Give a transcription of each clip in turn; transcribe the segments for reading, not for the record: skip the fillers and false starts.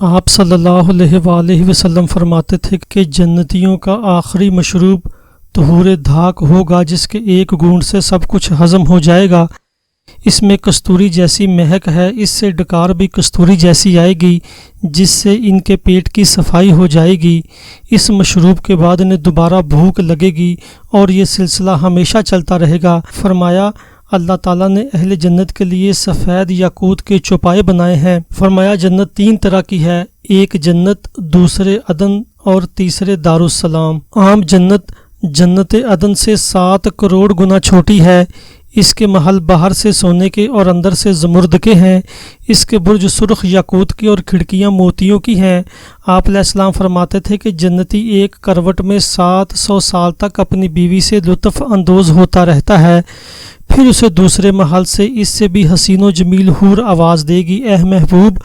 آپ صلی اللہ علیہ وآلہ وسلم فرماتے تھے کہ جنتیوں کا آخری مشروب طہور دھاک ہوگا جس کے ایک گھونٹ سے سب کچھ ہضم ہو جائے گا۔ اس میں کستوری جیسی مہک ہے، اس سے ڈکار بھی کستوری جیسی آئے گی جس سے ان کے پیٹ کی صفائی ہو جائے گی۔ اس مشروب کے بعد انہیں دوبارہ بھوک لگے گی اور یہ سلسلہ ہمیشہ چلتا رہے گا۔ فرمایا اللہ تعالیٰ نے اہل جنت کے لیے سفید یاقوت کے چوپائے بنائے ہیں۔ فرمایا جنت تین طرح کی ہے، ایک جنت، دوسرے عدن اور تیسرے دارالسلام۔ عام جنت جنت عدن سے 7 کروڑ گنا چھوٹی ہے۔ اس کے محل باہر سے سونے کے اور اندر سے زمرد کے ہیں۔ اس کے برج سرخ یاقوت کی اور کھڑکیاں موتیوں کی ہیں۔ آپ علیہ السلام فرماتے تھے کہ جنتی ایک کروٹ میں 700 سال تک اپنی بیوی سے لطف اندوز ہوتا رہتا ہے، پھر اسے دوسرے محل سے اس سے بھی حسین و جمیل حور آواز دے گی، اے محبوب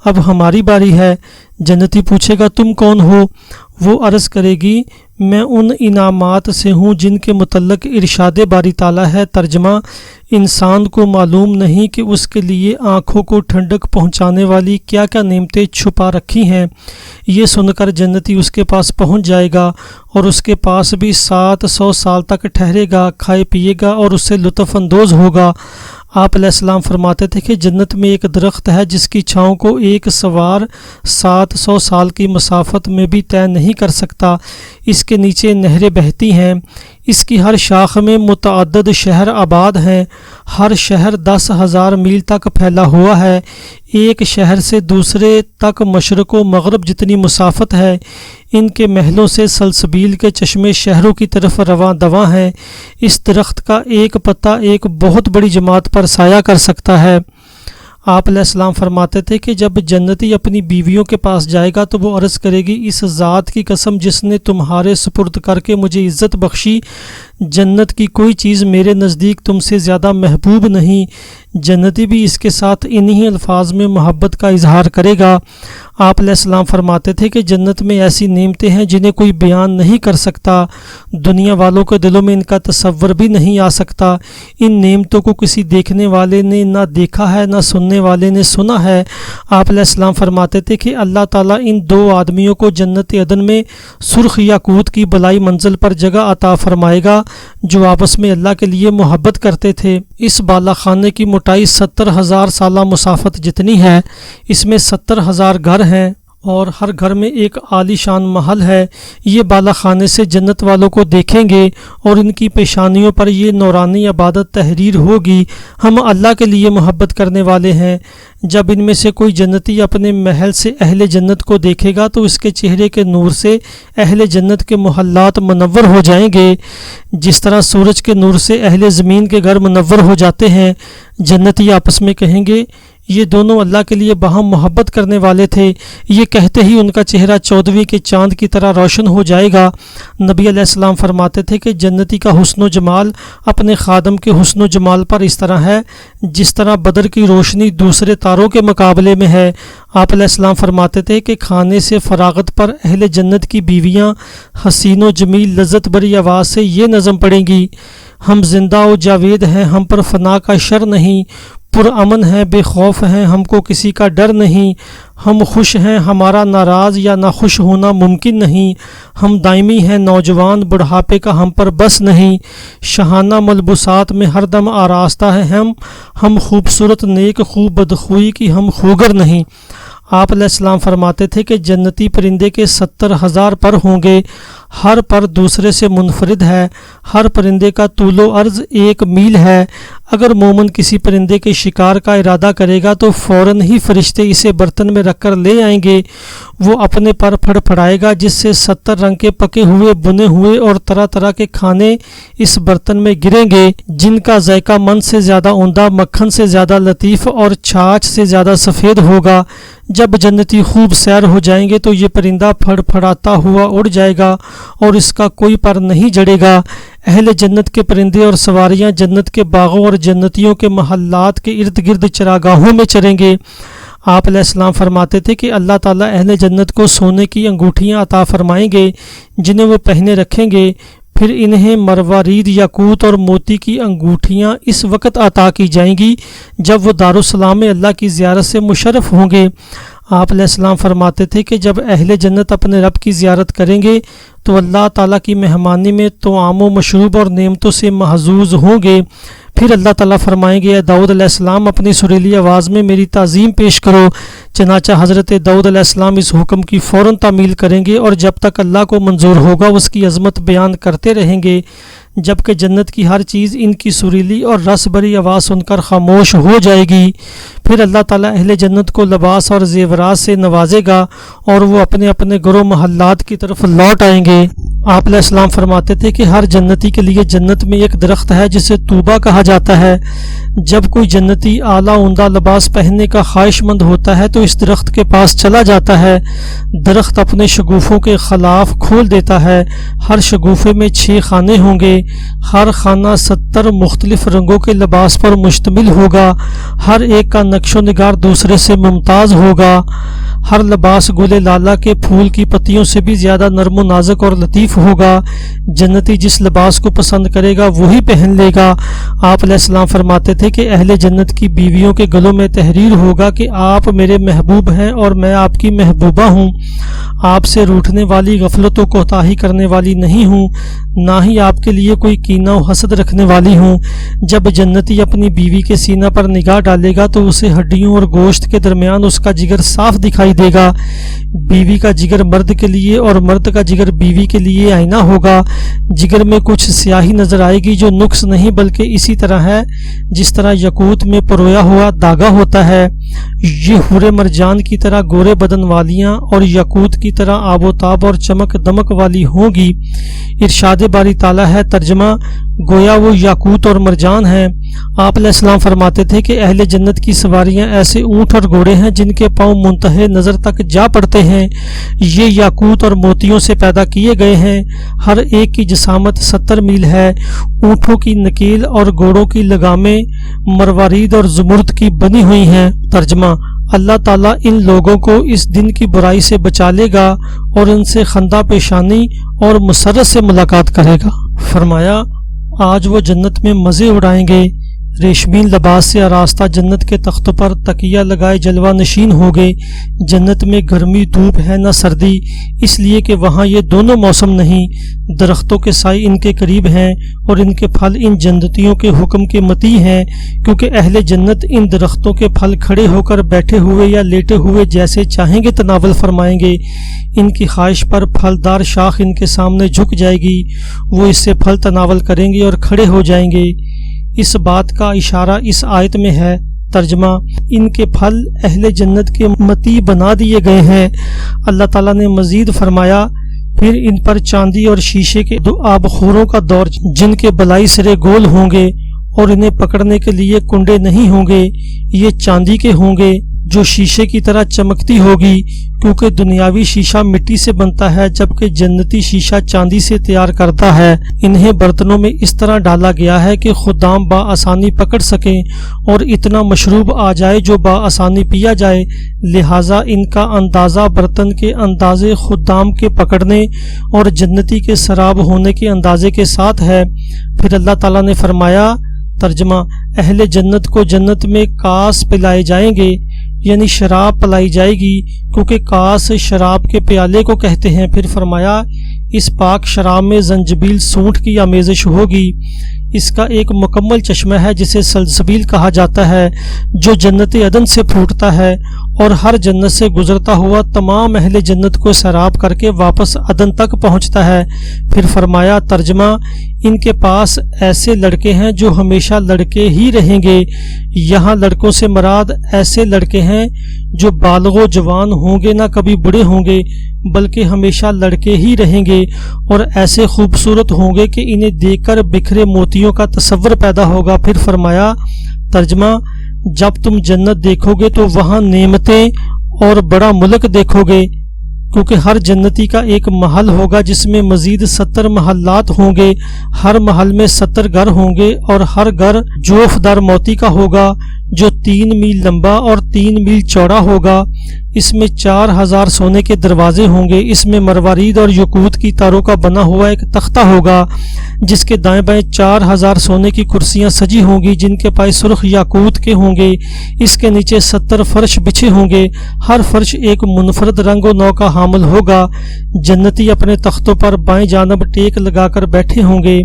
اب ہماری باری ہے۔ جنتی پوچھے گا تم کون ہو؟ وہ عرض کرے گی میں ان انعامات سے ہوں جن کے متعلق ارشاد باری تعالیٰ ہے۔ ترجمہ: انسان کو معلوم نہیں کہ اس کے لیے آنکھوں کو ٹھنڈک پہنچانے والی کیا کیا نعمتیں چھپا رکھی ہیں۔ یہ سن کر جنتی اس کے پاس پہنچ جائے گا اور اس کے پاس بھی 700 سال تک ٹھہرے گا، کھائے پیے گا اور اس سے لطف اندوز ہوگا۔ آپ علیہ السلام فرماتے تھے کہ جنت میں ایک درخت ہے جس کی چھاؤں کو ایک سوار 700 سال کی مسافت میں بھی طے نہیں کر سکتا۔ اس کے نیچے نہریں بہتی ہیں، اس کی ہر شاخ میں متعدد شہر آباد ہیں، ہر شہر 10,000 میل تک پھیلا ہوا ہے۔ ایک شہر سے دوسرے تک مشرق و مغرب جتنی مسافت ہے۔ ان کے محلوں سے سلسبیل کے چشمے شہروں کی طرف رواں دواں ہیں۔ اس درخت کا ایک پتا ایک بہت بڑی جماعت پر سایہ کر سکتا ہے۔ آپ علیہ السلام فرماتے تھے کہ جب جنتی اپنی بیویوں کے پاس جائے گا تو وہ عرض کرے گی اس ذات کی قسم جس نے تمہارے سپرد کر کے مجھے عزت بخشی، جنت کی کوئی چیز میرے نزدیک تم سے زیادہ محبوب نہیں۔ جنتی بھی اس کے ساتھ انہی الفاظ میں محبت کا اظہار کرے گا۔ آپ علیہ السلام فرماتے تھے کہ جنت میں ایسی نعمتیں ہیں جنہیں کوئی بیان نہیں کر سکتا، دنیا والوں کے دلوں میں ان کا تصور بھی نہیں آ سکتا۔ ان نعمتوں کو کسی دیکھنے والے نے نہ دیکھا ہے نہ سننے والے نے سنا ہے۔ آپ علیہ السلام فرماتے تھے کہ اللہ تعالیٰ ان 2 آدمیوں کو جنت عدن میں سرخ یاقوت کی بلائی منزل پر جگہ عطا فرمائے گا جو آپس میں اللہ کے لیے محبت کرتے تھے۔ اس بالا خانے کی موٹائی 70,000 سالہ مسافت جتنی ہے۔ اس میں 70,000 گھر ہیں اور ہر گھر میں ایک عالی شان محل ہے۔ یہ بالا خانے سے جنت والوں کو دیکھیں گے اور ان کی پیشانیوں پر یہ نورانی عبادت تحریر ہوگی، ہم اللہ کے لیے محبت کرنے والے ہیں۔ جب ان میں سے کوئی جنتی اپنے محل سے اہل جنت کو دیکھے گا تو اس کے چہرے کے نور سے اہل جنت کے محلات منور ہو جائیں گے، جس طرح سورج کے نور سے اہل زمین کے گھر منور ہو جاتے ہیں۔ جنتی آپس میں کہیں گے یہ دونوں اللہ کے لیے باہم محبت کرنے والے تھے۔ یہ کہتے ہی ان کا چہرہ 14ویں کے چاند کی طرح روشن ہو جائے گا۔ نبی علیہ السلام فرماتے تھے کہ جنتی کا حسن و جمال اپنے خادم کے حسن و جمال پر اس طرح ہے جس طرح بدر کی روشنی دوسرے تاروں کے مقابلے میں ہے۔ آپ علیہ السلام فرماتے تھے کہ کھانے سے فراغت پر اہل جنت کی بیویاں حسین و جمیل لذت بری آواز سے یہ نظم پڑھیں گی، ہم زندہ و جاوید ہیں، ہم پر فنا کا شر نہیں، پر امن ہیں، بے خوف ہیں، ہم کو کسی کا ڈر نہیں، ہم خوش ہیں، ہمارا ناراض یا ناخوش ہونا ممکن نہیں، ہم دائمی ہیں، نوجوان بڑھاپے کا ہم پر بس نہیں، شہانہ ملبوسات میں ہر دم آراستہ ہیں ہم خوبصورت نیک خوب بدخوئی کی ہم خوگر نہیں۔ آپ علیہ السلام فرماتے تھے کہ جنتی پرندے کے 70,000 پر ہوں گے، ہر پر دوسرے سے منفرد ہے، ہر پرندے کا طول و عرض 1 میل ہے۔ اگر مومن کسی پرندے کے شکار کا ارادہ کرے گا تو فوراً ہی فرشتے اسے برتن میں رکھ کر لے آئیں گے۔ وہ اپنے پر پھڑ پھڑائے گا جس سے 70 رنگ کے پکے ہوئے بنے ہوئے اور طرح طرح کے کھانے اس برتن میں گریں گے جن کا ذائقہ من سے زیادہ عمدہ، مکھن سے زیادہ لطیف اور چھاچھ سے زیادہ سفید ہوگا۔ جب جنتی خوب سیر ہو جائیں گے تو یہ پرندہ پھڑ پھڑاتا ہوا اڑ جائے گا اور اس کا کوئی پر نہیں جڑے گا۔ اہل جنت کے پرندے اور سواریاں جنت کے باغوں اور جنتیوں کے محلات کے ارد گرد چراگاہوں میں چریں گے۔ آپ علیہ السلام فرماتے تھے کہ اللہ تعالیٰ اہل جنت کو سونے کی انگوٹھیاں عطا فرمائیں گے جنہیں وہ پہنے رکھیں گے، پھر انہیں مروارید یاقوت اور موتی کی انگوٹھیاں اس وقت عطا کی جائیں گی جب وہ دارالسلام میں اللہ کی زیارت سے مشرف ہوں گے۔ آپ علیہ السلام فرماتے تھے کہ جب اہل جنت اپنے رب کی زیارت کریں گے تو اللہ تعالیٰ کی مہمانی میں طعام و مشروب اور نعمتوں سے محظوظ ہوں گے۔ پھر اللہ تعالیٰ فرمائیں گے اے داؤد علیہ السلام اپنی سریلی آواز میں میری تعظیم پیش کرو۔ چنانچہ حضرت داؤد علیہ السلام اس حکم کی فوراً تعمیل کریں گے اور جب تک اللہ کو منظور ہوگا اس کی عظمت بیان کرتے رہیں گے، جبکہ جنت کی ہر چیز ان کی سریلی اور رس بھری آواز سن کر خاموش ہو جائے گی۔ پھر اللہ تعالیٰ اہل جنت کو لباس اور زیورات سے نوازے گا اور وہ اپنے اپنے گھروں محلات کی طرف لوٹ آئیں گے۔ آپ علیہ السلام فرماتے تھے کہ ہر جنتی کے لیے جنت میں ایک درخت ہے جسے طوبہ کہا جاتا ہے۔ جب کوئی جنتی اعلیٰ عمدہ لباس پہننے کا خواہش مند ہوتا ہے تو اس درخت کے پاس چلا جاتا ہے۔ درخت اپنے شگوفوں کے خلاف کھول دیتا ہے۔ ہر شگوفے میں 6 خانے ہوں گے، ہر خانہ 70 مختلف رنگوں کے لباس پر مشتمل ہوگا، ہر ایک کا نقش و نگار دوسرے سے ممتاز ہوگا۔ ہر لباس گل لالہ کے پھول کی پتیوں سے بھی زیادہ نرم و نازک اور لطیف ہوگا۔ جنتی جس لباس کو پسند کرے گا وہی پہن لے گا۔ آپ علیہ السلام فرماتے تھے کہ اہل جنت کی بیویوں کے گلوں میں تحریر ہوگا کہ آپ میرے محبوب ہیں اور میں آپ کی محبوبہ ہوں، آپ سے روٹھنے والی، غفلت و کوتاہی کرنے والی نہیں ہوں، نہ ہی آپ کے لیے کوئی کینہ و حسد رکھنے والی ہوں۔ جب جنتی اپنی بیوی کے سینہ پر نگاہ ڈالے گا تو اسے ہڈیوں اور گوشت کے درمیان اس کا جگر صاف دکھائی دے گا۔ بیوی کا جگر مرد کے لیے اور مرد کا جگر بیوی کے لیے آئینہ ہوگا۔ جگر میں کچھ سیاہی نظر آئے گی جو نقص نہیں بلکہ اسی طرح ہے جس طرح یاقوت میں پرویا ہوا دھاگا ہوتا ہے۔ یہ حور مرجان کی طرح گورے بدن والیاں اور یاقوت کی طرح آب و تاب اور چمک دمک والی ہوں گی۔ ارشاد باری تعالیٰ ہے، ترجمہ گویا وہ یاقوت اور مرجان ہیں۔ آپ علیہ السلام فرماتے تھے کہ اہل جنت کی سواریاں ایسے اونٹ اور گھوڑے ہیں جن کے پاؤں منتہے نظر تک جا پڑتے ہیں۔ یہ یاقوت اور موتیوں سے پیدا کیے گئے ہیں۔ ہر ایک کی جسامت 70 میل ہے۔ اونٹوں کی نکیل اور گھوڑوں کی لگامیں مروارید اور زمرد کی بنی ہوئی ہیں۔ ترجمہ اللہ تعالیٰ ان لوگوں کو اس دن کی برائی سے بچا لے گا اور ان سے خندہ پیشانی اور مسرت سے ملاقات کرے گا۔ فرمایا آج وہ جنت میں مزے اڑائیں گے۔ ریشمین لباس سے آراستہ جنت کے تختوں پر تکیہ لگائے جلوہ نشین ہو گئے۔ جنت میں گرمی دھوپ ہے نہ سردی، اس لیے کہ وہاں یہ دونوں موسم نہیں۔ درختوں کے سائے ان کے قریب ہیں اور ان کے پھل ان جنتیوں کے حکم کے مطیع ہیں، کیونکہ اہل جنت ان درختوں کے پھل کھڑے ہو کر بیٹھے ہوئے یا لیٹے ہوئے جیسے چاہیں گے تناول فرمائیں گے۔ ان کی خواہش پر پھلدار شاخ ان کے سامنے جھک جائے گی، وہ اس سے پھل تناول کریں گے اور کھڑے ہو جائیں گے۔ اس بات کا اشارہ اس آیت میں ہے۔ ترجمہ ان کے پھل اہل جنت کے مطیع بنا دیے گئے ہیں۔ اللہ تعالیٰ نے مزید فرمایا پھر ان پر چاندی اور شیشے کے 2 آبخوروں کا دور، جن کے بلائی سرے گول ہوں گے اور انہیں پکڑنے کے لیے کنڈے نہیں ہوں گے۔ یہ چاندی کے ہوں گے جو شیشے کی طرح چمکتی ہوگی، کیونکہ دنیاوی شیشہ مٹی سے بنتا ہے جبکہ جنتی شیشہ چاندی سے تیار کرتا ہے۔ انہیں برتنوں میں اس طرح ڈالا گیا ہے کہ خدام بآسانی پکڑ سکیں اور اتنا مشروب آ جائے جو بآسانی پیا جائے، لہٰذا ان کا اندازہ برتن کے اندازے خدام کے پکڑنے اور جنتی کے سراب ہونے کے اندازے کے ساتھ ہے۔ پھر اللہ تعالیٰ نے فرمایا، ترجمہ اہل جنت کو جنت میں کاس پلائے جائیں گے، یعنی شراب پلائی جائے گی، کیونکہ کاس شراب کے پیالے کو کہتے ہیں۔ پھر فرمایا اس پاک شراب میں زنجبیل سونٹ کی آمیزش ہوگی۔ اس کا ایک مکمل چشمہ ہے جسے سلسبیل کہا جاتا ہے، جو جنت عدن سے پھوٹتا ہے اور ہر جنت سے گزرتا ہوا تمام اہل جنت کو سیراب کر کے واپس عدن تک پہنچتا ہے۔ پھر فرمایا، ترجمہ ان کے پاس ایسے لڑکے ہیں جو ہمیشہ لڑکے ہی رہیں گے۔ یہاں لڑکوں سے مراد ایسے لڑکے ہیں جو بالغ و جوان ہوں گے، نہ کبھی بڑے ہوں گے بلکہ ہمیشہ لڑکے ہی رہیں گے، اور ایسے خوبصورت ہوں گے کہ انہیں دیکھ کر بکھرے موتیوں کا تصور پیدا ہوگا۔ پھر فرمایا، ترجمہ جب تم جنت دیکھو گے تو وہاں نعمتیں اور بڑا ملک دیکھو گے، کیونکہ ہر جنتی کا ایک محل ہوگا جس میں مزید 70 محلات ہوں گے۔ ہر محل میں 70 گھر ہوں گے اور ہر گھر جوف دار موتی کا ہوگا جو 3 میل لمبا اور 3 میل چوڑا ہوگا۔ اس میں 4000 سونے کے دروازے ہوں گے۔ اس میں مروارید اور یقوت کی تاروں کا بنا ہوا ایک تختہ ہوگا جس کے دائیں بائیں 4000 سونے کی کرسیاں سجی ہوں گی جن کے پائے سرخ یاقوت کے ہوں گے۔ اس کے نیچے 70 فرش بچھے ہوں گے، ہر فرش ایک منفرد رنگ و نو کا حامل ہوگا۔ جنتی اپنے تختوں پر بائیں جانب ٹیک لگا کر بیٹھے ہوں گے،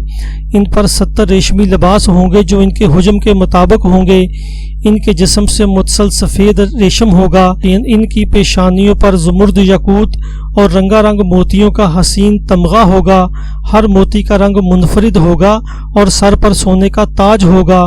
ان پر 70 ریشمی لباس ہوں گے جو ان کے حجم کے مطابق ہوں گے۔ ان کے جسم سے متصل سفید ریشم ہوگا، ان کی پیشانیوں پر زمرد یاقوت اور رنگا رنگ موتیوں کا حسین تمغہ ہوگا، ہر موتی کا رنگ منفرد ہوگا اور سر پر سونے کا تاج ہوگا۔